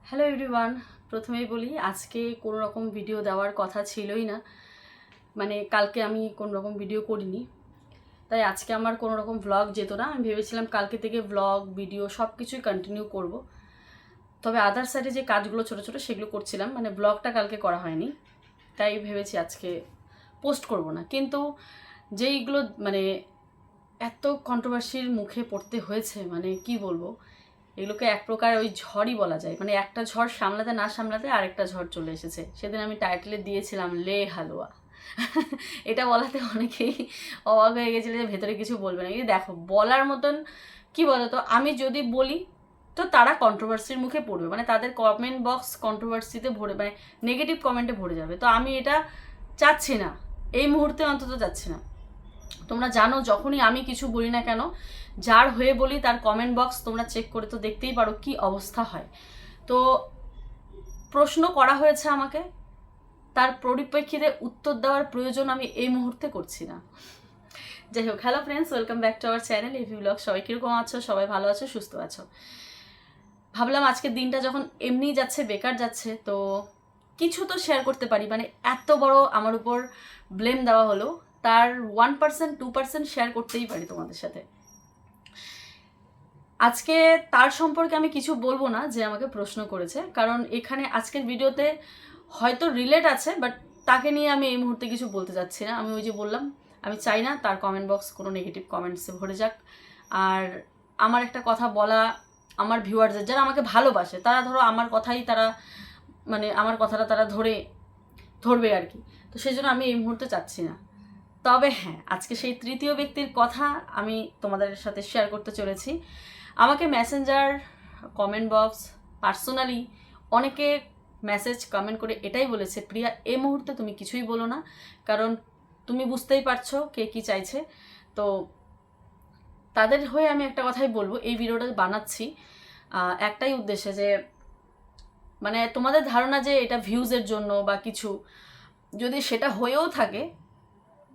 Hello everyone, প্রথমেই বলি আজকে কোনো রকম ভিডিও দেওয়ার কথা ছিলই না। মানে কালকে আমি কোনো রকম ভিডিও করিনি, তাই আজকে আমার কোনো রকম ভ্লগ যেত না। আমি ভেবেছিলাম কালকে থেকে ভ্লগ ভিডিও সব কিছুই কন্টিনিউ করব, তবে আদার সাইডে যে কাজগুলো ছোটো ছোটো সেগুলো করছিলাম, মানে ব্লগটা কালকে করা হয়নি, তাই ভেবেছি আজকে পোস্ট করব না। কিন্তু যেইগুলো মানে এত কন্ট্রোভার্সির মুখে পড়তে হয়েছে, মানে কি বলবো, এগুলোকে এক প্রকার ওই ঝড়ই বলা যায়। মানে একটা ঝড় সামলাতে না সামলাতে আরেকটা ঝড় চলে এসেছে। সেদিন আমি টাইটেলে দিয়েছিলাম লে হালুয়া। এটা বলাতে অনেকেই অবাক হয়ে গেছিল যে ভেতরে কিছু বলবে না। কিন্তু দেখো, বলার মতন কি বলতো, আমি যদি বলি তো তারা কন্ট্রোভার্সির মুখে পড়বে, মানে তাদের কমেন্ট বক্স কন্ট্রোভার্সিতে ভরে, মানে নেগেটিভ কমেন্টে ভরে যাবে। তো আমি এটা চাচ্ছি না, এই মুহূর্তে অন্তত চাচ্ছি না। তোমরা জানো, যখনই আমি কিছু বলি না কেন, যার হয়ে বলি তার কমেন্ট বক্স তোমরা চেক করে তো দেখতেই পারো কি অবস্থা হয়। তো প্রশ্ন করা হয়েছে আমাকে, তার পরিপ্রেক্ষিতে উত্তর দেওয়ার প্রয়োজন আমি এই মুহূর্তে করছি না। যাই হোক, hello friends, welcome back to our channel AV blog. সবাই কীরকম আছো? সবাই ভালো আছো, সুস্থ আছো? ভাবলাম আজকের দিনটা যখন এমনি যাচ্ছে, বেকার যাচ্ছে, তো কিছু তো শেয়ার করতে পারি। মানে এত বড় আমার উপর ব্লেম দেওয়া হলো, তার 1% 2% শেয়ার করতেই পারি তোমাদের সাথে। আজকে তার সম্পর্কে আমি কিছু বলবো না যে আমাকে প্রশ্ন করেছে, কারণ এখানে আজকের ভিডিওতে হয়তো রিলেট আছে, বাট তাকে নিয়ে আমি এই মুহূর্তে কিছু বলতে চাচ্ছি না। আমি ওই যে বললাম, আমি চাই না তার কমেন্ট বক্স কোনো নেগেটিভ কমেন্টসে ভরে যাক। আর আমার একটা কথা বলা, আমার ভিউয়ার্সদের যারা আমাকে ভালোবাসে, তারা ধরো আমার কথাই তারা, মানে আমার কথাটা তারা ধরবে আর কি। তো সেই জন্য আমি এই মুহূর্তে চাচ্ছি না। তবে হ্যাঁ, আজকে সেই তৃতীয় ব্যক্তির কথা আমি তোমাদের সাথে শেয়ার করতে চলেছি। আমাকে মেসেঞ্জার, কমেন্ট বক্স, পার্সোনালি অনেকে মেসেজ কমেন্ট করে এটাই বলেছে, প্রিয়া এই মুহূর্তে তুমি কিছুই বলো না, কারণ তুমি বুঝতেই পারছো কে কী চাইছে। তো তাদের হয়ে আমি একটা কথাই বলবো, এই ভিডিওটা বানাচ্ছি একটাই উদ্দেশ্যে, যে মানে তোমাদের ধারণা যে এটা ভিউজের জন্য বা কিছু, যদি সেটা হয়েও থাকে,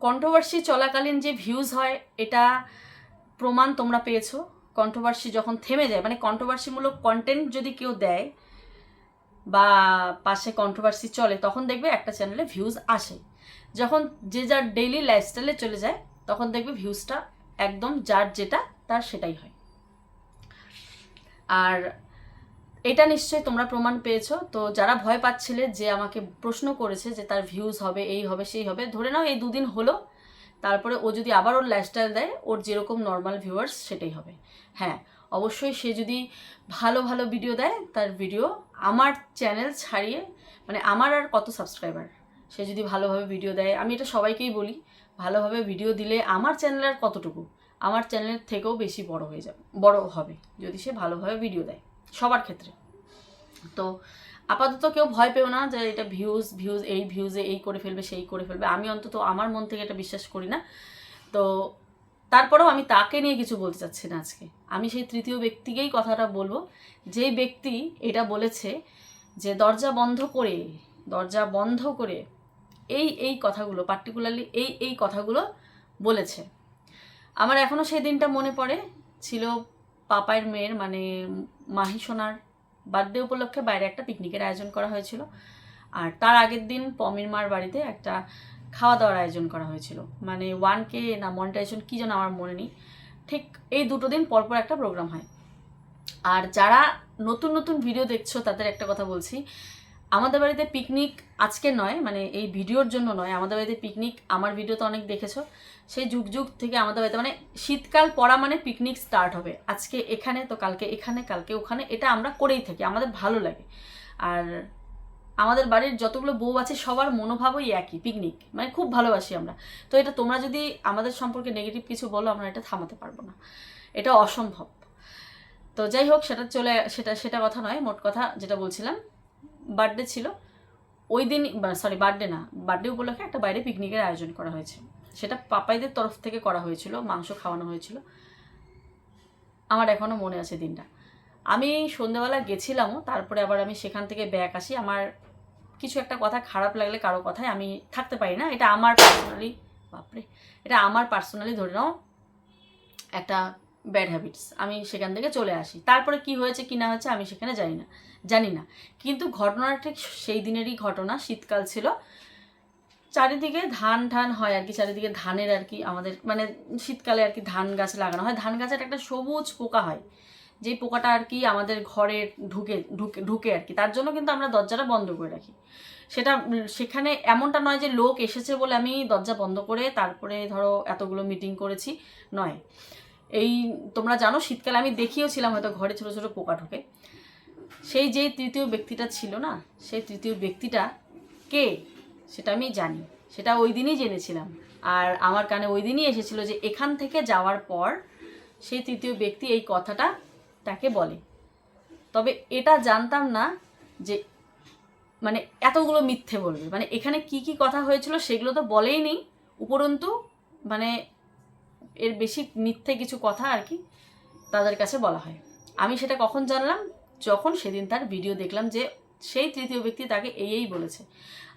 কন্ট্রোভার্সি চলাকালীন যে ভিউজ হয় এটা প্রমাণ তোমরা পেয়েছো। কন্ট্রোভার্সি যখন থেমে যায়, মানে কন্ট্রোভার্সিমূলক কন্টেন্ট যদি কেউ দেয় বা পাশে কন্ট্রোভার্সি চলে, তখন দেখবে একটা চ্যানেলে ভিউজ আসে। যখন যে যার ডেইলি লাইফস্টাইলে চলে যায়, তখন দেখবে ভিউজটা একদম যার যেটা তার সেটাই হয়। আর এটা নিশ্চয়ই তোমরা প্রমাণ পেয়েছো। তো যারা ভয় পাচ্ছিলে, যে আমাকে প্রশ্ন করেছে যে তার ভিউজ হবে, এই হবে সেই হবে, ধরে নাও এই দুদিন হলো, তারপরে ও যদি আবার ওর লাইফস্টাইল দেয়, ওর যেরকম নর্মাল ভিউয়ার্স সেটাই হবে। হ্যাঁ, অবশ্যই সে যদি ভালো ভালো ভিডিও দেয়, তার ভিডিও আমার চ্যানেল ছাড়িয়ে, মানে আমার আর কত সাবস্ক্রাইবার, সে যদি ভালোভাবে ভিডিও দেয়, আমি এটা সবাইকেই বলি, ভালোভাবে ভিডিও দিলে আমার চ্যানেল আর কতটুকু, আমার চ্যানেলের থেকেও বেশি বড় হয়ে যাবে, বড় হবে যদি সে ভালোভাবে ভিডিও দেয়, সবার ক্ষেত্রে। তো আপাতত কেউ ভয় পেও না যে এটা ভিউজ এই ভিউজে এই করে ফেলবে সেই করে ফেলবে। আমি অন্তত আমার মন থেকে এটা বিশ্বাস করি না। তো তারপরেও আমি তাকে নিয়ে কিছু বলতে চাচ্ছি না আজকে। আমি সেই তৃতীয় ব্যক্তিকেই কথাটা বলবো, যেই ব্যক্তি এটা বলেছে যে দরজা বন্ধ করে এই কথাগুলো, পার্টিকুলারলি এই কথাগুলো বলেছে। আমার এখনও সেই দিনটা মনে পড়ে, ছিল পাপাইয়ের মেয়ের, মানে মাহি সোনার বার্থডে উপলক্ষে বাইরে একটা পিকনিকের আয়োজন করা হয়েছিল। আর তার আগের দিন পমির মার বাড়িতে একটা খাওয়া দাওয়ার আয়োজন করা হয়েছিল, মানে 1K না মনিটাইজেশন কী যেন আমার মনে নেই। ঠিক এই দুটো দিন পরপর একটা প্রোগ্রাম হয়। আর যারা নতুন নতুন ভিডিও দেখছো তাদের একটা কথা বলছি, আমাদের বাড়িতে পিকনিক আজকে নয়, মানে এই ভিডিওর জন্য নয়, আমাদের বাড়িতে পিকনিক, আমার ভিডিও তো অনেক দেখেছো, সেই যুগ যুগ থেকে আমাদের বাড়িতে, মানে শীতকাল পড়া মানে পিকনিক স্টার্ট হবে। আজকে এখানে তো কালকে এখানে, কালকে ওখানে, এটা আমরা করেই থাকি, আমাদের ভালো লাগে। আর আমাদের বাড়ির যতগুলো বউ আছে সবার মনোভাবই একই, পিকনিক মানে খুব ভালোবাসি আমরা। তো এটা তোমরা যদি আমাদের সম্পর্কে নেগেটিভ কিছু বলো, আমরা এটা থামাতে পারবো না, এটা অসম্ভব। তো যাই হোক, সেটা কথা নয়, মোট কথা যেটা বলছিলাম, বার্থডে ছিল ওই দিন, সরি বার্থডে না, বার্থডে উপলক্ষে একটা বাইরে পিকনিকের আয়োজন করা হয়েছে। সেটা পাপাইদের তরফ থেকে করা হয়েছিল, মাংস খাওয়ানো হয়েছিল। আমার এখনও মনে আছে দিনটা। আমি সন্ধ্যেবেলা গেছিলামও, তারপরে আবার আমি সেখান থেকে ব্যাক আসি। আমার কিছু একটা কথা খারাপ লাগলে কারো কথায় আমি থাকতে পারি না, এটা আমার পার্সোনালি, বাপরে, এটা আমার পার্সোনালি ধরে নাও একটা ব্যাড হ্যাবিটস, আমি সেখান থেকে চলে আসি। তারপরে কি হয়েছে কি না হয়েছে আমি সেখানে জানি না। কিন্তু ঘটনাটা ঠিক সেই দিনেরই ঘটনা। শীতকাল ছিল, চারিদিকে ধান হয় আর কি, চারিদিকে ধানের আর কি, আমাদের মানে শীতকালে আর কি ধান গাছ লাগানো হয়। ধান গাছের একটা সবুজ পোকা হয়, যেই পোকাটা আর কি আমাদের ঘরে ঢুকে আর কি। তার জন্য কিন্তু আমরা দরজাটা বন্ধ করে রাখি। সেখানে এমনটা নয় যে লোক এসেছে বলে আমি দরজা বন্ধ করে তারপরে ধরো এতগুলো মিটিং করেছি, নয়। এই তোমরা জানো শীতকালে আমি দেখিয়েছিলাম হয়তো ঘরে ছোটো ছোটো পোকা ঢোকে। সেই যেই তৃতীয় ব্যক্তিটা ছিল না, সেই তৃতীয় ব্যক্তিটা কে সেটা আমি জানি, সেটা ওই দিনই জেনেছিলাম। আর আমার কানে ওই দিনই এসেছিল যে এখান থেকে যাওয়ার পর সেই তৃতীয় ব্যক্তি এই কথাটা তাকে বলে। তবে এটা জানতাম না যে মানে এতগুলো মিথ্যে বলবে। মানে এখানে কি কি কথা হয়েছিল সেগুলো তো বলেই নেই, উপরন্তু মানে এর বেশি মিথ্যে কিছু কথা আর কি তাদের কাছে বলা হয়। আমি সেটা কখন জানলাম, যখন সেদিন তার ভিডিও দেখলাম যে সেই তৃতীয় ব্যক্তি তাকে এই বলেছে।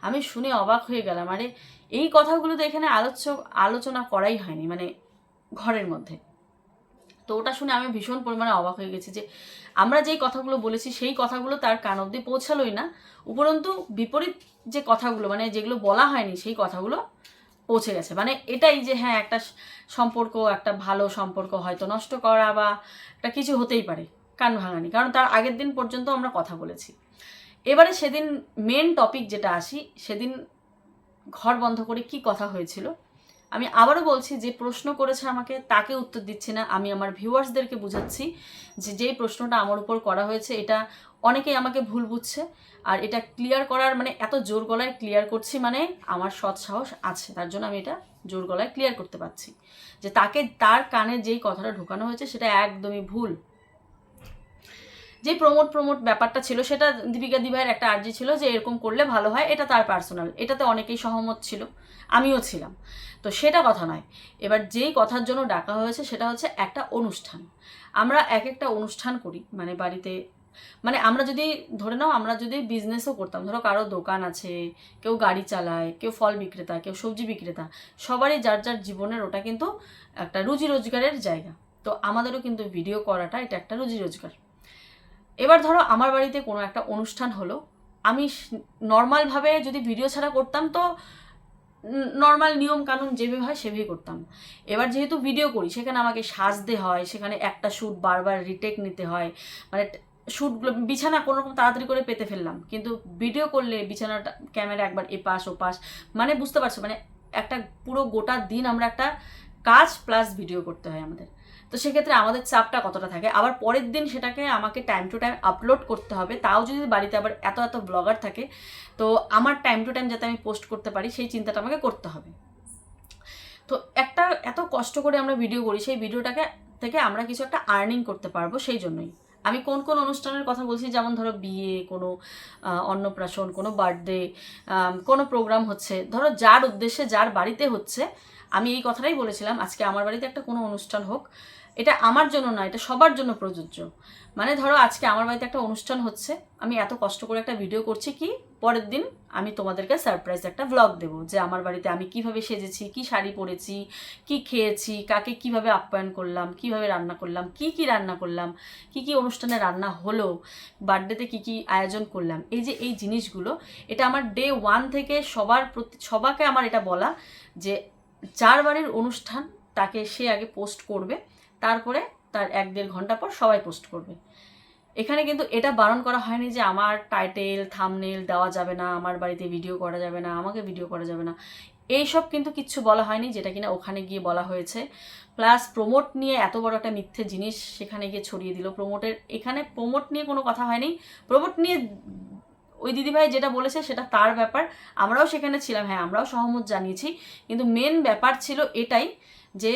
আমি শুনে অবাক হয়ে গেলাম। আরে এই কথাগুলো তো এখানে আলোচনা করাই হয়নি মানে ঘরের মধ্যে। তো ওটা শুনে আমি ভীষণ পরিমাণে অবাক হয়ে গেছি যে আমরা যেই কথাগুলো বলেছি সেই কথাগুলো তার কান অবধি পৌঁছালোই না, উপরন্তু বিপরীত যে কথাগুলো মানে যেগুলো বলা হয়নি সেই কথাগুলো পৌঁছে গেছে। মানে এটাই যে হ্যাঁ একটা সম্পর্ক, একটা ভালো সম্পর্ক হয়তো নষ্ট করা বা একটা কিছু হতেই পারে, কান ভাঙানি, কারণ তার আগের দিন পর্যন্ত আমরা কথা বলেছি। এবারে সেদিন মেন টপিক যেটা আসি, সেদিন ঘর বন্ধ করে কি কথা হয়েছিল আমি আবারও বলছি। যে প্রশ্ন করেছে আমাকে তাকে উত্তর দিচ্ছি না, আমি আমার ভিউয়ার্সদেরকে বুঝাচ্ছি যে যেই প্রশ্নটা আমার উপর করা হয়েছে এটা অনেকেই আমাকে ভুল বুঝছে। আর এটা ক্লিয়ার করার মানে এত জোর গলায় ক্লিয়ার করছি মানে আমার সৎ সাহস আছে, তার জন্য আমি এটা জোর গলায় ক্লিয়ার করতে পারছি যে তার কানে যেই কথাটা ঢোকানো হয়েছে সেটা একদমই ভুল। যে প্রমোট ব্যাপারটা ছিল সেটা দীপিকা দিভাইয়ের একটা আর্জি ছিল যে এরকম করলে ভালো হয়, এটা তার পার্সোনাল, এটাতে অনেকেই সহমত ছিল, আমিও ছিলাম। তো সেটা কথা নয়। এবার যেই কথার জন্য ডাকা হয়েছে সেটা হচ্ছে একটা অনুষ্ঠান। আমরা একটা অনুষ্ঠান করি মানে বাড়িতে, মানে আমরা যদি ধরে নাও আমরা যদি বিজনেসও করতাম, ধরো কারো দোকান আছে, কেউ গাড়ি চালায়, কেউ ফল বিক্রেতা, কেউ সবজি বিক্রেতা, সবারই যার যার জীবনের ওটা কিন্তু একটা রুজি রোজগারের জায়গা। তো আমাদেরও কিন্তু ভিডিও করাটা এটা একটা রুজি রোজগার। এবার ধরো আমার বাড়িতে কোনো একটা অনুষ্ঠান হলো, আমি নর্মালভাবে যদি ভিডিও ছাড়া করতাম তো নর্মাল নিয়ম কানুন যেভাবে হয় সেভাবেই করতাম। এবার যেহেতু ভিডিও করি সেখানে আমাকে সাজতে হয়, সেখানে একটা শ্যুট বারবার রিটেক নিতে হয়, মানে শ্যুটগুলো বিছানা কোনোরকম তাড়াতাড়ি করে পেতে ফেললাম, কিন্তু ভিডিও করলে বিছানাটা ক্যামেরা একবার এপাশ ওপাশ, মানে বুঝতে পারছো মানে একটা পুরো গোটা দিন আমরা একটা কাজ প্লাস ভিডিও করতে হয় আমাদের। তো সেক্ষেত্রে আমাদের চাপটা কতটা থাকে, আবার পরের দিন সেটাকে আমাকে টাইম টু টাইম আপলোড করতে হবে, তাও যদি বাড়িতে আবার এত ব্লগার থাকে, তো আমার টাইম টু টাইম যাতে আমি পোস্ট করতে পারি সেই চিন্তাটা আমাকে করতে হবে। তো এত কষ্ট করে আমরা ভিডিও করি, সেই ভিডিওটাকে থেকে আমরা কিছু একটা আর্নিং করতে পারবো, সেই জন্যই। আমি কোন কোন অনুষ্ঠানের কথা বলছি, যেমন ধরো বিয়ে, কোনো অন্নপ্রাশন, কোনো বার্থডে, কোনো প্রোগ্রাম হচ্ছে, ধরো যার উদ্দেশ্যে যার বাড়িতে হচ্ছে, আমি এই কথাটাই বলেছিলাম আজকে আমার বাড়িতে একটা কোনো অনুষ্ঠান হোক, এটা আমার জন্য না, এটা সবার জন্য প্রযোজ্য। মানে ধরো আজকে আমার বাড়িতে একটা অনুষ্ঠান হচ্ছে, আমি এত কষ্ট করে একটা ভিডিও করছি কি পরের দিন আমি তোমাদেরকে সারপ্রাইজ একটা ভ্লগ দেবো যে আমার বাড়িতে আমি কিভাবে সেজেছি, কি শাড়ি পরেছি, কি খেয়েছি, কাকে কিভাবে আপ্যায়ন করলাম, কিভাবে রান্না করলাম, কি রান্না করলাম, কি অনুষ্ঠানে রান্না হলো, বার্থডেতে কি আয়োজন করলাম। এই জিনিসগুলো এটা আমার ডে 1 থেকে সবাকে আমার এটা বলা যে যার বাড়ির অনুষ্ঠান তাকে সে আগে পোস্ট করবে, তারপরে তার 1-1.5 ঘন্টা পর সবাই পোস্ট করবে। এখানে কিন্তু এটা বারণ করা হয়নি যে আমার টাইটেল থাম্বনেল দেওয়া যাবে না, আমার বাড়িতে ভিডিও করা যাবে না, আমাকে ভিডিও করা যাবে না, এইসব কিন্তু কিচ্ছু বলা হয়নি, যেটা কিনা ওখানে গিয়ে বলা হয়েছে। প্লাস প্রমোট নিয়ে এত বড় একটা মিথ্যে জিনিস সেখানে গিয়ে ছড়িয়ে দিল। এখানে প্রমোট নিয়ে কোনো কথা হয়নি। প্রমোট নিয়ে ওই দিদিভাই যেটা বলেছে সেটা তার ব্যাপার, আমরাও সেখানে ছিলাম, হ্যাঁ আমরাও সহমত জানিয়েছি, কিন্তু মেন ব্যাপার ছিল এটাই যে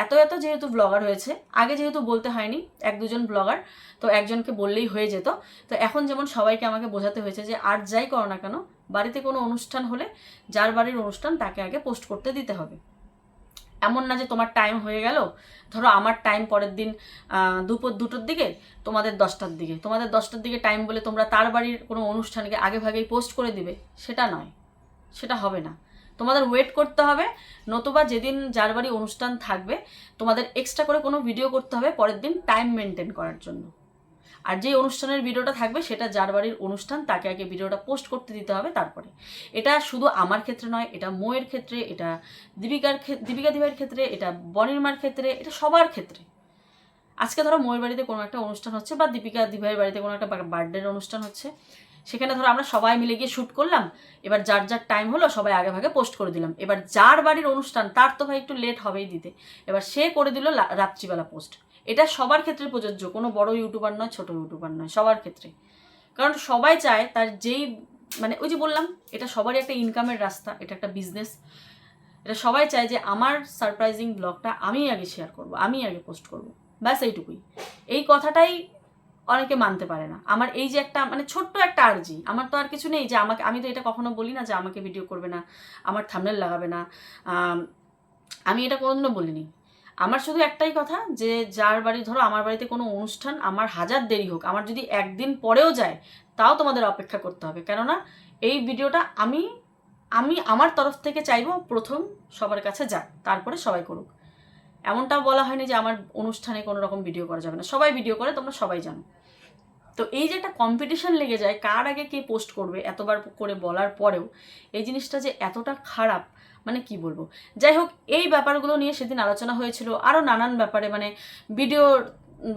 এত যেহেতু ব্লগার হয়েছে, আগে যেহেতু বলতে হয়নি 1-2 ব্লগার, তো একজনকে বললেই হয়ে যেত, তো এখন যেমন সবাইকে আমাকে বোঝাতে হয়েছে যে আর যাই করো না কেন বাড়িতে কোনো অনুষ্ঠান হলে যার বাড়ির অনুষ্ঠান তাকে আগে পোস্ট করতে দিতে হবে। এমন না যে তোমার টাইম হয়ে গেল, ধরো আমার টাইম পরের দিন দুপুর 2টোর দিকে, তোমাদের 10টার দিকে, তোমাদের 10টার দিকে টাইম বলে তোমরা তার বাড়ির কোনো অনুষ্ঠানকে আগে ভাগেই পোস্ট করে দিবে, সেটা নয়, সেটা হবে না। তোমাদের ওয়েট করতে হবে, নতুবা যেদিন যার বাড়ি অনুষ্ঠান থাকবে তোমাদের এক্সট্রা করে কোনো ভিডিও করতে হবে পরের দিন টাইম মেনটেন করার জন্য। আর যে অনুষ্ঠানের ভিডিওটা থাকবে সেটা যার বাড়ির অনুষ্ঠান তাকে আগে ভিডিওটা পোস্ট করতে দিতে হবে তারপরে। এটা শুধু আমার ক্ষেত্রে নয়, এটা ময়ের ক্ষেত্রে, এটা দীপিকা দিভাইয়ের ক্ষেত্রে, এটা বনিরমার ক্ষেত্রে, এটা সবার ক্ষেত্রে। আজকে ধরো ময়ের বাড়িতে কোনো একটা অনুষ্ঠান হচ্ছে বা দীপিকা দিভাইয়ের বাড়িতে কোনো একটা বার্থডের অনুষ্ঠান হচ্ছে, সেখানে ধরো আমরা সবাই মিলে গিয়ে শ্যুট করলাম, এবার যার যার টাইম হলো সবাই আগে ভাগে পোস্ট করে দিলাম। এবার যার বাড়ির অনুষ্ঠান তার তো ভাই একটু লেট হবেই দিতে, এবার সে করে দিল রাত্রিবেলা পোস্ট। এটা সবার ক্ষেত্রে প্রযোজ্য, কোনো বড় ইউটিউবার নয়, ছোট ইউটিউবার নয়, সবার ক্ষেত্রে। কারণ সবাই চায় তার যেই মানে ওই যে বললাম এটা সবারই একটা ইনকামের রাস্তা, এটা একটা বিজনেস। এটা সবাই চায় যে আমার সারপ্রাইজিং ব্লগটা আমি আগে শেয়ার করব, আমি আগে পোস্ট করব, ব্যাস এইটুকুই। এই কথাটাই অনেকে মানতে পারে না। আমার এই যে একটা মানে ছোট্ট একটা আর্জি, আমার তো আর কিছু নেই যে আমাকে, আমি তো এটা কখনো বলি না যে আমাকে ভিডিও করবে না, আমার থাম্বনেল লাগাবে না, আমি এটা কোনোদিনও বলিনি। আমার শুধু একটাই কথা যে যার বাড়ি ধরো আমার বাড়িতে কোনো অনুষ্ঠান, আমার হাজার দেরি হোক, আমার যদি একদিন পরেও যায় তাও তোমাদের অপেক্ষা করতে হবে, কেননা এই ভিডিওটা আমি আমার তরফ থেকে চাইবো প্রথম সবার কাছে যাক, তারপরে সবাই করুক। এমনটাও বলা হয়নি যে আমার অনুষ্ঠানে কোনো রকম ভিডিও করা যাবে না, সবাই ভিডিও করে, তোমরা সবাই জানো। তো এই যে একটা কম্পিটিশন লেগে যায় কার আগে কে পোস্ট করবে, এতবার করে বলার পরেও এই জিনিসটা যে এতটা খারাপ মানে কি বলবো। যাই হোক, এই ব্যাপারগুলো নিয়ে সেদিন আলোচনা হয়েছিল, আরও নানান ব্যাপারে মানে ভিডিওর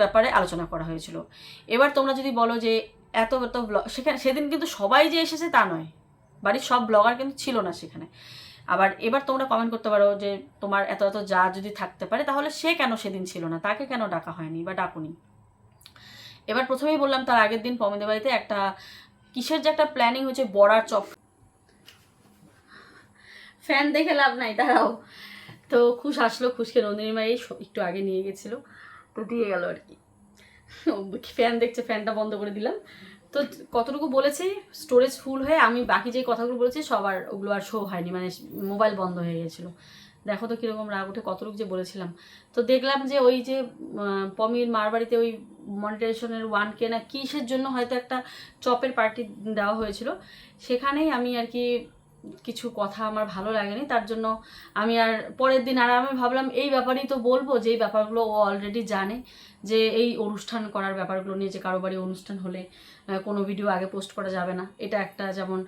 ব্যাপারে আলোচনা করা হয়েছিল। এবার তোমরা যদি বলো যে এত ব্লগ, সেদিন কিন্তু সবাই যে এসেছে তা নয়, বাড়ির সব ব্লগার কিন্তু ছিল না সেখানে। আবার এবার তোমরা কমেন্ট করতে পারো যে তোমার এত যা যদি থাকতে পারে তাহলে সে কেন সেদিন ছিল না, তাকে কেন ডাকা হয়নি বা ডাকুনি। এবার প্রথমেই বললাম তার আগের দিন পমিদের বাড়িতে একটা কিসের যে একটা প্ল্যানিং হয়েছে, বড়ার চপ। ফ্যান দেখে লাভ নাই, দাঁড়াও। তো খুশ আসলো, খুশকে নন্দিনীর মা এই একটু আগে নিয়ে গেছিলো, তো দিয়ে গেল আর কি। ফ্যান দেখছে, ফ্যানটা বন্ধ করে দিলাম। তো কতটুকু বলেছি, স্টোরেজ ফুল হয়ে আমি বাকি যে কথাগুলো বলেছি সবার ওগুলো আর শো হয়নি, মানে মোবাইল বন্ধ হয়ে গেছিলো। দেখো তো কীরকম রাগ উঠে, কতটুকু যে বলেছিলাম। তো দেখলাম যে ওই যে পমির মার বাড়িতে ওই মনিটাইজেশনের 1K না কিসের জন্য হয়তো একটা চপের পার্টি দেওয়া হয়েছিল, সেখানেই আমি আর কি কিছু কথা আমার ভালো লাগেনি, তার জন্য আমি আর পরের দিন আর আমি ভাবলাম এই ব্যাপারেই তো বলবো, যেই ব্যাপারগুলো ও অলরেডি জানে, যে এই অনুষ্ঠান করার ব্যাপারগুলো নিয়ে, যে কারো বাড়ি অনুষ্ঠান হলে কোনো ভিডিও আগে পোস্ট করা যাবে না, এটা একটা যেমন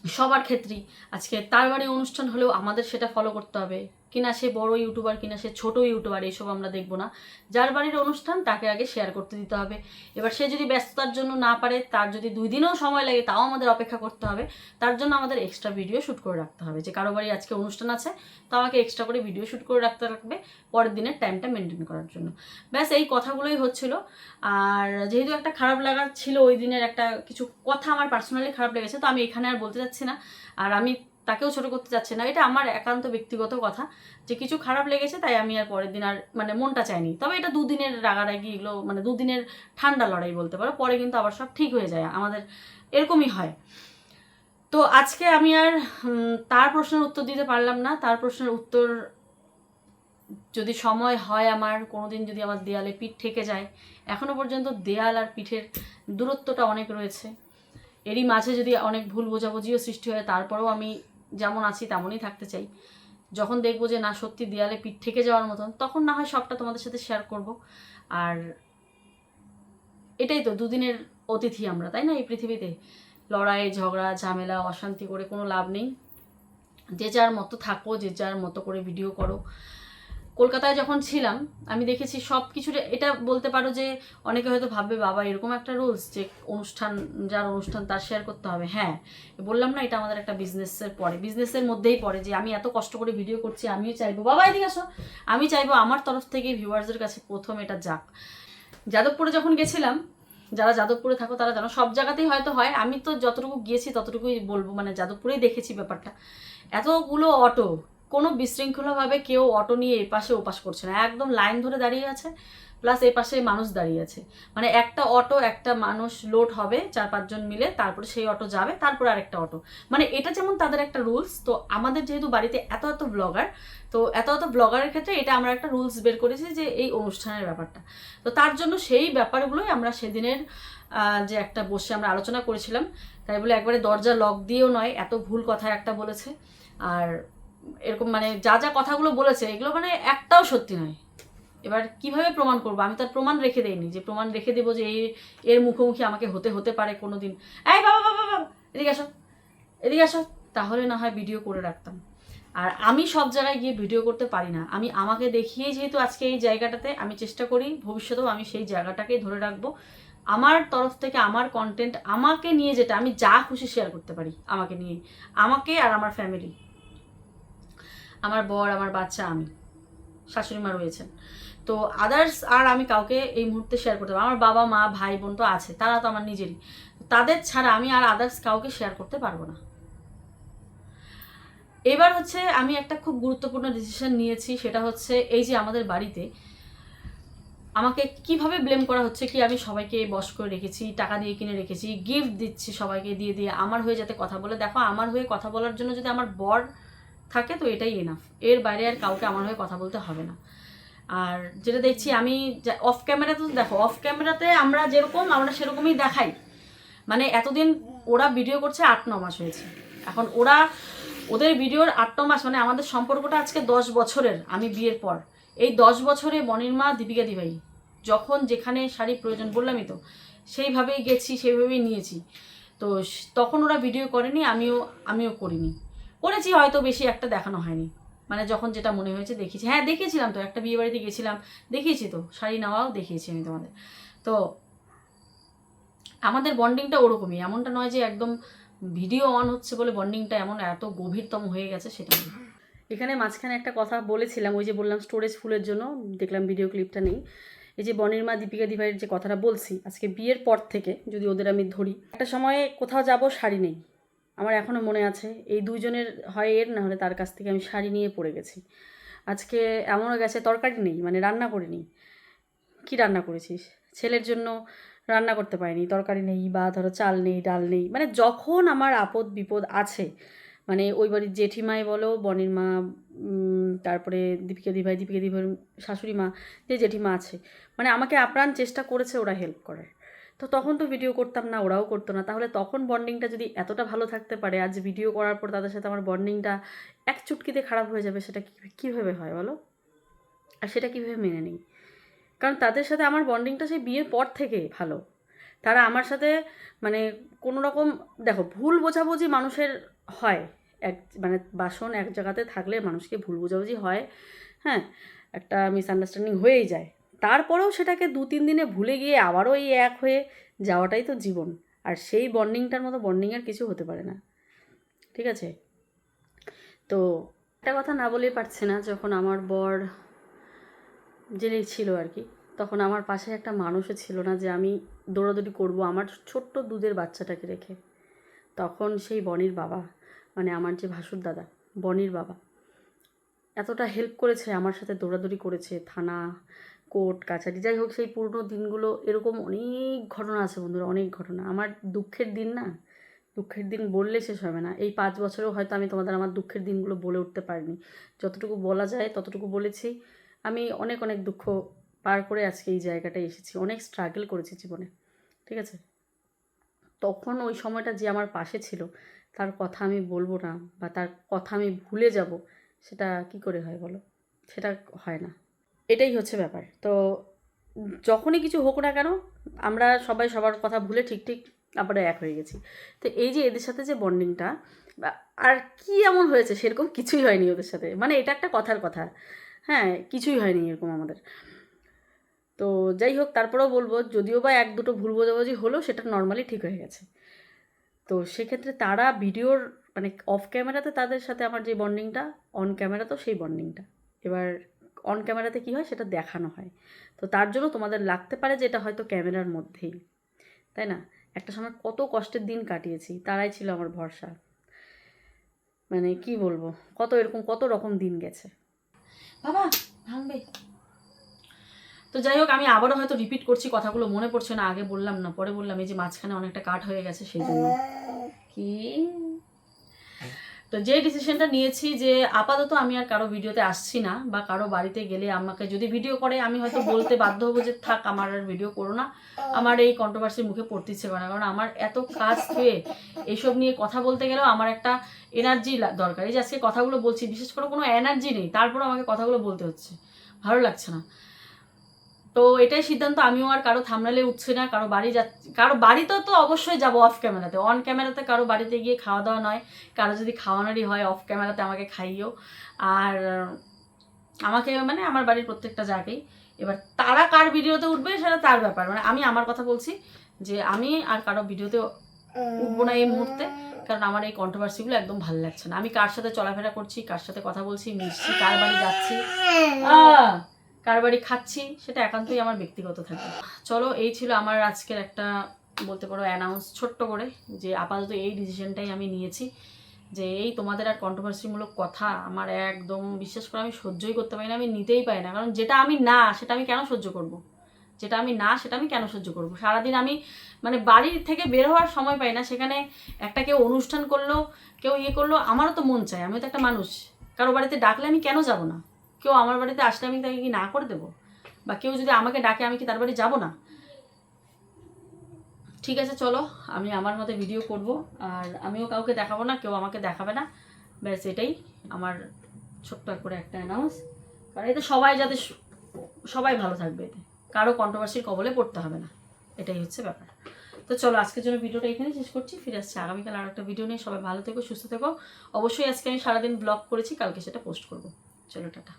সবার ক্ষেত্রেই। আজকে তার বাড়ি অনুষ্ঠান হলেও আমাদের সেটা ফলো করতে হবে, কিনা সে বড় ইউটিউবার কিনা সে ছোট ইউটিউবার এইসব আমরা দেখবো না। যার বাড়ির অনুষ্ঠান তাকে আগে শেয়ার করতে দিতে হবে। এবার সে যদি ব্যস্ততার জন্য না পারে, তার যদি 2 দিনও সময় লাগে, তাও আমাদের অপেক্ষা করতে হবে। তার জন্য আমাদের এক্সট্রা ভিডিও শ্যুট করে রাখতে হবে, যে কারো বাড়ি আজকে অনুষ্ঠান আছে তো আমাকে এক্সট্রা করে ভিডিও শ্যুট করে রাখতে রাখবে পরের দিনের টাইমটা মেনটেন করার জন্য। ব্যাস এই কথাগুলোই হচ্ছিল। আর যেহেতু একটা খারাপ লাগা ছিল ওই দিনের, একটা কিছু কথা আমার পার্সোনালি খারাপ লেগেছে, তো আমি এখানে আর বলতে যাচ্ছি না, আর আমি তাকেও ছোটো করতে যাচ্ছে না, এটা আমার একান্ত ব্যক্তিগত কথা, যে কিছু খারাপ লেগেছে তাই আমি আর পরের দিন আর মানে মনটা চাইনি। তবে এটা 2 দিনের রাগারাগি, এগুলো মানে 2 দিনের ঠান্ডা লড়াই বলতে পারো, পরে কিন্তু আবার সব ঠিক হয়ে যায়, আমাদের এরকমই হয়। তো আজকে আমি আর তার প্রশ্নের উত্তর দিতে পারলাম না। তার প্রশ্নের উত্তর যদি সময় হয়, আমার কোনোদিন যদি আমার দেয়ালে পিঠ ঠেকে যায়, এখনও পর্যন্ত দেয়াল আর পিঠের দূরত্বটা অনেক রয়েছে, এরই মাঝে যদি অনেক ভুল বোঝাবুঝিও সৃষ্টি হয়, তারপরেও আমি যেমন আছি তেমনই থাকতে চাই। যখন দেখবো যে না সত্যি দেয়ালে পিঠ ঠেকে যাওয়ার মতন, তখন না হয় সবটা তোমাদের সাথে শেয়ার করব। আর এটাই তো 2 দিনের অতিথি আমরা, তাই না? এই পৃথিবীতে লড়াই ঝগড়া ঝামেলা অশান্তি করে কোনো লাভ নেই। যে যার মতো থাকো, যে যার মতো করে ভিডিও করো। কলকাতায় যখন ছিলাম আমি দেখেছি সব কিছু, এটা বলতে পারো যে অনেকে হয়তো ভাববে বাবা এরকম একটা রুলস যে অনুষ্ঠান, যার অনুষ্ঠান তার শেয়ার করতে হবে। হ্যাঁ, বললাম না এটা আমাদের একটা বিজনেসের পড়ে, বিজনেসের মধ্যেই পড়ে, যে আমি এত কষ্ট করে ভিডিও করছি, আমিও চাইবো বাবা এদিকে আসো, আমি চাইবো আমার তরফ থেকে ভিউয়ার্সদের কাছে প্রথম এটা যাক। যাদবপুরে যখন গেছিলাম, যারা যাদবপুরে থাকো তারা জানো, সব জায়গাতেই হয়তো হয়, আমি তো যতটুকু গিয়েছি ততটুকুই বলবো, মানে যাদবপুরেই দেখেছি ব্যাপারটা। এতগুলো অটো, কোনো বিশৃঙ্খলাভাবে কেউ অটো নিয়ে এপাশে ওপাশ করছে না, একদম লাইন ধরে দাঁড়িয়ে আছে। প্লাস এই পাশে মানুষ দাঁড়িয়ে আছে, মানে একটা অটো একটা মানুষ লোড হবে 4-5 জন মিলে, তারপরে সেই অটো যাবে, তারপরে আরেকটা অটো, মানে এটা যেমন তাদের একটা রুলস। তো আমাদের যেহেতু বাড়িতে এত এত ব্লগার, তো এত এত ব্লগারের ক্ষেত্রে এটা আমরা একটা রুলস বের করেছি যে এই অনুষ্ঠানের ব্যাপারটা। তো তার জন্য সেই ব্যাপারগুলোই আমরা সেদিনের যে একটা বসে আমরা আলোচনা করেছিলাম, তাই বলে একবারে দরজা লক দিয়েও নয়, এত ভুল কথা একটা বলেছে। আর এরকম মানে যা যা কথাগুলো বলেছে এগুলো মানে একটাও সত্যি নয়। এবার কিভাবে প্রমাণ করবো? আমি তার প্রমাণ রেখে দেইনি যে প্রমাণ রেখে দেবো যে এর মুখোমুখি আমাকে হতে পারে কোনো দিন। এই বাবা বাবা বাবা এদিকে আসো, এদিকে আসো, তাহলে না হয় ভিডিও করে রাখতাম। আর আমি সব জায়গায় গিয়ে ভিডিও করতে পারি না, আমি আমাকে দেখিয়েই যেহেতু আজকে এই জায়গাটাতে, আমি চেষ্টা করি ভবিষ্যতেও আমি সেই জায়গাটাকেই ধরে রাখবো। আমার তরফ থেকে আমার কন্টেন্ট আমাকে নিয়ে, যেটা আমি যা খুশি শেয়ার করতে পারি আমাকে নিয়ে, আমাকে আর আমার ফ্যামিলি, আমার বর, আমার বাচ্চা, আমি, শাশুড়ি মা রয়েছেন, তো আদার্স আর আমি কাউকে এই মুহূর্তে শেয়ার করতে পারবো। আমার বাবা মা ভাই বোন তো আছে, তারা তো আমার নিজেরই, তাদের ছাড়া আমি আর আদার্স কাউকে শেয়ার করতে পারবো না। এবার হচ্ছে আমি একটা খুব গুরুত্বপূর্ণ ডিসিশন নিয়েছি, সেটা হচ্ছে এই যে আমাদের বাড়িতে আমাকে কিভাবে ব্লেম করা হচ্ছে, কি আমি সবাইকে বশ করে রেখেছি, টাকা দিয়ে কিনে রেখেছি, গিফট দিচ্ছি সবাইকে দিয়ে দিয়ে আমার হয়ে যাতে কথা বলে। দেখো, আমার হয়ে কথা বলার জন্য যদি আমার বর থাকে তো এটাই এনাফ, এর বাইরে আর কাউকে আমার হয়ে কথা বলতে হবে না। আর যেটা দেখছি আমি অফ ক্যামেরাতে, তো দেখো অফ ক্যামেরাতে আমরা যেরকম আমরা সেরকমই দেখাই, মানে এতদিন ওরা ভিডিও করছে 8-9 মাস হয়েছে, এখন ওদের ভিডিওর 8-9 মাস, মানে আমাদের সম্পর্কটা আজকে 10 বছরের। আমি বিয়ের পর এই 10 বছরে বনির মা দীপিকা দিভাই যখন যেখানে শাড়ি প্রয়োজন, বললামই তো, সেইভাবেই গেছি, সেইভাবেই নিয়েছি। তো তখন ওরা ভিডিও করেনি, আমিও করিনি, করেছি হয়তো বেশি একটা দেখানো হয়নি, মানে যখন যেটা মনে হয়েছে দেখিয়েছি। হ্যাঁ দেখিয়েছিলাম তো, একটা বিয়ে বাড়িতে গেছিলাম, দেখিয়েছি তো, শাড়ি নেওয়াও দেখিয়েছি আমি তোমাদের। তো আমাদের বন্ডিংটা ওরকমই, এমনটা নয় যে একদম ভিডিও অন হচ্ছে বলে বন্ডিংটা এমন এত গভীরতম হয়ে গেছে, সেটা না। এখানে মাঝখানে একটা কথা বলেছিলাম, ওই যে বললাম স্টোরেজ ফুলের জন্য, দেখলাম ভিডিও ক্লিপটা নেই। এই যে বনির মা দীপিকা দিভাইয়ের যে কথাটা বলছি, আজকে বিয়ের পর থেকে যদি ওদের আমি ধরি, একটা সময়ে কোথাও যাব শাড়ি নেই, আমার এখনও মনে আছে, এই দুইজনের হয় এর না হলে তার কাছ থেকে আমি শাড়ি নিয়ে পড়ে গেছি। আজকে এমনও গেছে তরকারি নেই, মানে রান্না করিনি, কি রান্না করেছিস, ছেলের জন্য রান্না করতে পারিনি, তরকারি নেই, বা ধরো চাল নেই, ডাল নেই, মানে যখন আমার আপদ বিপদ আছে, মানে ওই বাড়ির জেঠিমাই বলো, বনির মা, তারপরে দীপিকা দিভাইয়ের শাশুড়ি মা, যে জেঠিমা আছে, মানে আমাকে আপ্রাণ চেষ্টা করেছে ওরা হেল্প করার। তো তখন তো ভিডিও করতাম না, ওরাও করতো না, তাহলে তখন বন্ডিংটা যদি এতটা ভালো থাকতে পারে, আজ ভিডিও করার পর তাদের সাথে আমার বন্ডিংটা এক চুটকিতে খারাপ হয়ে যাবে, সেটা কীভাবে হয় বলো? আর সেটা কীভাবে মেনে নিই? কারণ তাদের সাথে আমার বন্ডিংটা সেই বিয়ের পর থেকে ভালো। তারা আমার সাথে মানে কোনো রকম, দেখো ভুল বোঝাবুঝি মানুষের হয়, মানে বাসন এক জায়গাতে থাকলে মানুষকে ভুল বোঝাবুঝি হয়, হ্যাঁ, একটা মিসআন্ডারস্ট্যান্ডিং হয়েই যায়, তারপরেও সেটাকে 2-3 দিনে ভুলে গিয়ে আবারও এই এক হয়ে যাওয়াটাই তো জীবন। আর সেই বন্ডিংটার মতো বন্ডিং আর কিছু হতে পারে না, ঠিক আছে? তো একটা কথা না বলেই পারছি না, যখন আমার বর জেলেই ছিল আর কি, তখন আমার পাশে একটা মানুষও ছিল না যে আমি দৌড়াদৌড়ি করব আমার ছোট্ট দুধের বাচ্চাটাকে রেখে। তখন সেই বনির বাবা, মানে আমার যে ভাসুর দাদা, বনির বাবা এতটা হেল্প করেছে, আমার সাথে দৌড়াদৌড়ি করেছে, থানা কোর্ট কাছারি, যাই হোক সেই পুরনো দিনগুলো, এরকম অনেক ঘটনা আছে বন্ধুরা, অনেক ঘটনা। আমার দুঃখের দিন না, দুঃখের দিন বললে শেষ হবে না। এই 5 বছরেও হয়তো আমি তোমাদের আমার দুঃখের দিনগুলো বলে উঠতে পারিনি, যতটুকু বলা যায় ততটুকু বলেছি। আমি অনেক অনেক দুঃখ পার করে আজকে এই জায়গাটায় এসেছি, অনেক স্ট্রাগল করেছি জীবনে, ঠিক আছে? তখন ওই সময়টা যে আমার পাশে ছিল, তার কথা আমি বলবো না বা তার কথা আমি ভুলে যাব, সেটা কি করে হয় বলো? সেটা হয় না, এটাই হচ্ছে ব্যাপার। তো যখনই কিছু হোক না কেন, আমরা সবাই সবার কথা ভুলে ঠিক আবার এক হয়ে গেছি। তো এই যে এদের সাথে যে বন্ডিংটা, আর কি এমন হয়েছে, সেরকম কিছুই হয়নি ওদের সাথে, মানে এটা একটা কথার কথা, হ্যাঁ, কিছুই হয়নি এরকম আমাদের। তো যাই হোক, তারপরেও বলবো, যদিও বা 1-2 ভুল বোঝাবুঝি হলো, সেটা নর্মালি ঠিক হয়ে গেছে। তো সেক্ষেত্রে তারা ভিডিওর মানে অফ ক্যামেরাতে তাদের সাথে আমার যে বন্ডিংটা, অন ক্যামেরাতেও সেই বন্ডিংটা। এবার অন ক্যামেরাতে কী হয় সেটা দেখানো হয়, তো তার জন্য তোমাদের লাগতে পারে যে এটা হয়তো ক্যামেরার মধ্যেই, তাই না? একটা সময় কত কষ্টের দিন কাটিয়েছি, তারাই ছিল আমার ভরসা, মানে কি বলবো, কত রকম দিন গেছে। বাবা ভাঙবে। তো তো যাই হোক, আমি আবারও হয়তো রিপিট করছি, কথাগুলো মনে পড়ছে না, আগে বললাম না পরে বললাম, এই যে মাঝখানে অনেকটা কাট হয়ে গেছে সেই জন্য। কি তো যে ডিসিশনটা নিয়েছি যে আপাতত আমি আর কারো ভিডিওতে আসছি না, বা কারো বাড়িতে গেলে আমাকে যদি ভিডিও করে আমি হয়তো বলতে বাধ্য হবো যে থাক আমার আর ভিডিও করো না, আমার এই কন্ট্রোভার্সির মুখে পড়তে ইচ্ছে করে না। কারণ আমার এত কাজ থেকে এইসব নিয়ে কথা বলতে গেলেও আমার একটা এনার্জি দরকার। এই যে আজকে কথাগুলো বলছি, বিশেষ করে কোনো এনার্জি নেই, তারপরে আমাকে কথাগুলো বলতে হচ্ছে, ভালো লাগছে না। তো এটাই সিদ্ধান্ত, আমিও আর কারো থামনালে উঠছি না, কারো বাড়ি যাচ্ছি, কারো বাড়িতে তো অবশ্যই যাবো অফ ক্যামেরাতে, অন ক্যামেরাতে কারো বাড়িতে গিয়ে খাওয়া দাওয়া নয়। কারো যদি খাওয়ানোরই হয় অফ ক্যামেরাতে আমাকে খাইও। আর আমাকে মানে আমার বাড়ির প্রত্যেকটা জায়গায়, এবার তারা কার ভিডিওতে উঠবে সেটা তার ব্যাপার, মানে আমি আমার কথা বলছি যে আমি আর কারো ভিডিওতে উঠবো না এই মুহূর্তে, কারণ আমার এই কন্ট্রোভার্সিগুলো একদম ভালো লাগছে না। আমি কার সাথে চলাফেরা করছি, কার সাথে কথা বলছি, মিশছি, কার বাড়ি যাচ্ছি, কার বাড়ি খাচ্ছি, সেটা একান্তই আমার ব্যক্তিগত থাকে। চলো, এই ছিল আমার আজকের একটা বলতে পারো অ্যানাউন্স, ছোট্ট করে, যে আপাতত এই ডিসিশনটাই আমি নিয়েছি, যে এই তোমাদের আর কন্ট্রোভার্সিমূলক কথা আমার একদম বিশ্বাস করে আমি সহ্যই করতে পারি না, আমি নিতেই পারি না। কারণ যেটা আমি না সেটা আমি কেন সহ্য করব, যেটা আমি না সেটা আমি কেন সহ্য করব? সারাদিন আমি মানে বাড়ি থেকে বের হওয়ার সময় পাই না, সেখানে একটা কেউ অনুষ্ঠান করলো, কেউ ইয়ে করলো, আমারও তো মন চায়, আমিও তো একটা মানুষ, কারো বাড়িতে ডাকলে আমি কেন যাব না? কেউ আমার বাড়িতে আসলে আমি তাকে কি না করে দেবো? বা কেউ যদি আমাকে ডাকে আমি কি তার বাড়ি যাবো না? ঠিক আছে, চলো আমি আমার মতো ভিডিও করব, আর আমিও কাউকে দেখাবো না, কেউ আমাকে দেখাবে না, ব্যাস এটাই আমার ছোট্ট করে একটা অ্যানাউন্স। কারণ এতে সবাই যাতে সবাই ভালো থাকবে, এতে কারো কন্ট্রোভার্সির কবলে পড়তে হবে না, এটাই হচ্ছে ব্যাপার। তো চলো, আজকের জন্য ভিডিওটা এখানে শেষ করছি, ফিরে আসছি আগামীকাল আর একটা ভিডিও নিয়ে। সবাই ভালো থেকো, সুস্থ থেকো। অবশ্যই আজকে আমি সারাদিন ব্লগ করেছি, কালকে সেটা পোস্ট করবো। চলো, টাটা।